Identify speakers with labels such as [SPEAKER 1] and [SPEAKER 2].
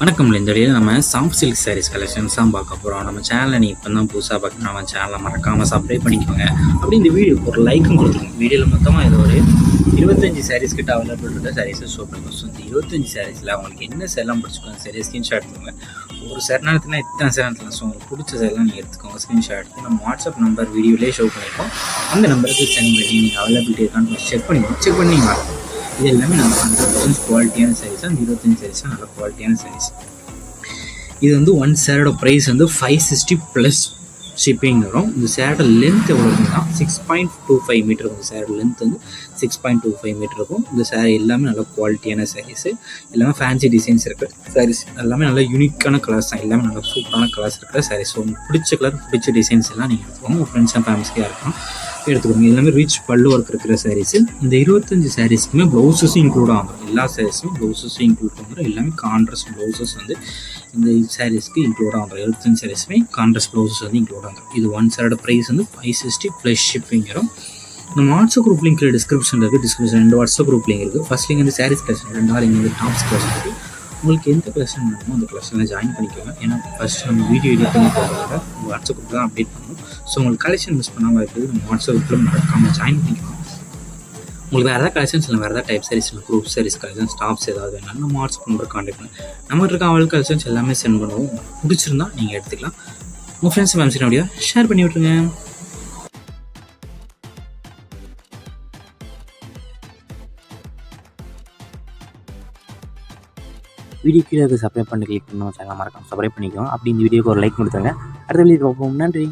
[SPEAKER 1] வணக்கம். இந்த வீடியோவில் நம்ம சாஃப்ட் சில்க் சாரீஸ் கலெக்ஷன்ஸ் தான் பார்க்க போகிறோம். நம்ம சேனலை நீங்கள் இப்போ தான் புதுசாக பார்க்கணும், நம்ம சேனலை மறக்காமல் சப்ஸ்கிரைப் பண்ணிக்கோங்க. அப்படி இந்த வீடியோ ஒரு லைக்கும் கொடுத்துருங்க. வீடியோவில் மொத்தமாக இது ஒரு 25 சாரீஸ் கிட்ட அவைலபிள் இருக்க சாரீஸை ஷோ பண்ணுவோம். ஸோ இந்த 25 சாரீஸில் அவங்களுக்கு என்ன சேலாம் பிடிச்சிக்கோங்க, சரி ஸ்க்ரீன்ஷாட் எடுத்துக்கோங்க. ஒரு சேரத்தில் இத்தனை சேரத்தில் ஸோ உங்களுக்கு பிடிச்ச சேரெலாம் நீங்கள் எடுத்துக்கோங்க. ஸ்க்ரீன்ஷாட் எடுத்து நம்ம வாட்ஸ்அப் நம்பர் வீடியோலேயே ஷோ பண்ணியிருக்கோம். அந்த நம்பருக்கு சென்ட் பண்ணி நீங்கள் அவைலபிலிட்டி இருக்கான்னு செக் பண்ணி வாங்க. இது எல்லாமே நம்ம 100% குவாலிட்டியான சாரீஸ். அந்த 25 சாரீஸாக நல்ல குவாலிட்டியான சாரீஸ். இது வந்து ஒன் சேரோட ப்ரைஸ் வந்து 560 ப்ளஸ் ஷிப்பிங் வரும். இந்த சேரோட லென்த் எவ்வளோ இருக்குன்னா 6.25 மீட்டர் இருக்கும். இந்த சேரோட லென்த் வந்து 6.25 மீட்டர் இருக்கும். இந்த சேரீ எல்லாமே நல்ல குவாலிட்டியான சாரீஸு, எல்லாமே ஃபேன்சி டிசைன்ஸ் இருக்கிற சாரீஸ், எல்லாமே நல்ல யூனிக்கான கலர்ஸ் தான், எல்லாமே நல்ல சூப்பரான கலர்ஸ் இருக்கிற சாரீஸ். ஸோ உங்களுக்கு பிடிச்ச கலர் பிடிச்ச டிசைன்ஸ் எல்லாம் நீங்கள் எடுத்துக்கோங்க. உங்கள் ஃப்ரெண்ட்ஸ் அண்ட் ஃபேமிலிஸ்க்காக இருக்கும் எடுத்துக்கோங்க. எல்லாமே ரிச் பல்லு ஒர்க் இருக்கிற சாரீஸு. இந்த 25 சாரீஸ்க்குமே ப்ளவுஸஸும் இன்க்ளூட் ஆகும். எல்லா சாரீஸும் ப்ளவுஸஸும் இன்க்ளூட் பண்ணுறோம். எல்லாமே கான்ட்ராஸ்ட் ப்ளவுஸஸ் வந்து இந்த சாரீஸ்க்கு இன்க்ளூட் ஆகும். 25 சாரீஸுமே கான்ட்ராஸ்ட் ப்ளவுஸஸ் வந்து இன்க்ளூட் ஆகும். இது ஒன் சாரோட ப்ரைஸ் வந்து 560 ப்ளஸ் ஷிப்பிங் வரும். நம்ம வாட்ஸ்அப் குரூப் லிங்க் டிஸ்கிரிப்ஷன் இருக்குது. டிஸ்கிரிப்ஷன் 2 வாட்ஸ்அப் குரூப் லிங்க் இருக்குது. ஃபர்ஸ்ட் லிங்க் வந்து சாரீஸ் கலெக்ஷன், 2வது லிங்க் வந்து டாப்ஸ் கலெக்ஷன் இருக்குது. உங்களுக்கு எந்த கலெக்ஷன் வேணுமோ அந்த கலெக்ஷனில் ஜாயின் பண்ணிக்கோங்க. ஏன்னா ஃபஸ்ட் நம்ம வீடியோ எடிட் பண்ணி போகிறத உங்கள் வாட்ஸ்அப் குரூப் தான் அப்டேட் பண்ணணும். ஸோ உங்களுக்கு கலெக்ஷன் மிஸ் பண்ணாமல் இருக்குது நம்ம வாட்ஸ்அப் குரூப்பில் மறக்காமல் ஜாயின் பண்ணிக்கணும். உங்களுக்கு வேறு ஏதாவது கலெக்ஷன்ஸ் இல்லை, வேறு ஏதாவது டைப் சாரீஸ் இல்லை, குரூப் சாரீஸ் கலெக்ஷன்ஸ், டாப்ஸ் ஏதாவது வேணாலும் நம்ம வாட்ஸ்அப் நம்பர் கான்டெக்ட் பண்ணி நம்மகிட்ட இருக்க அவள் கலெக்ஷன்ஸ் எல்லாமே சென்ட் பண்ணுவோம். பிடிச்சிருந்தா நீங்கள் எடுத்துக்கலாம். உங்கள் ஃப்ரெண்ட்ஸ் ஃபேமிலிஸ் வீடியோ ஷேர் பண்ணி விட்ருங்க.
[SPEAKER 2] வீடியோ கீழே சப்ஸ்கிரைப் பண்ணி கிளிக் பண்ணி சேனல் மறக்காம சப்ஸ்கிரைப் பண்ணிக்கோங்க. அப்படி இந்த வீடியோக்கு ஒரு லைக் கொடுத்துருங்க. அடுத்த வீடியோ பார்ப்போம். நன்றி.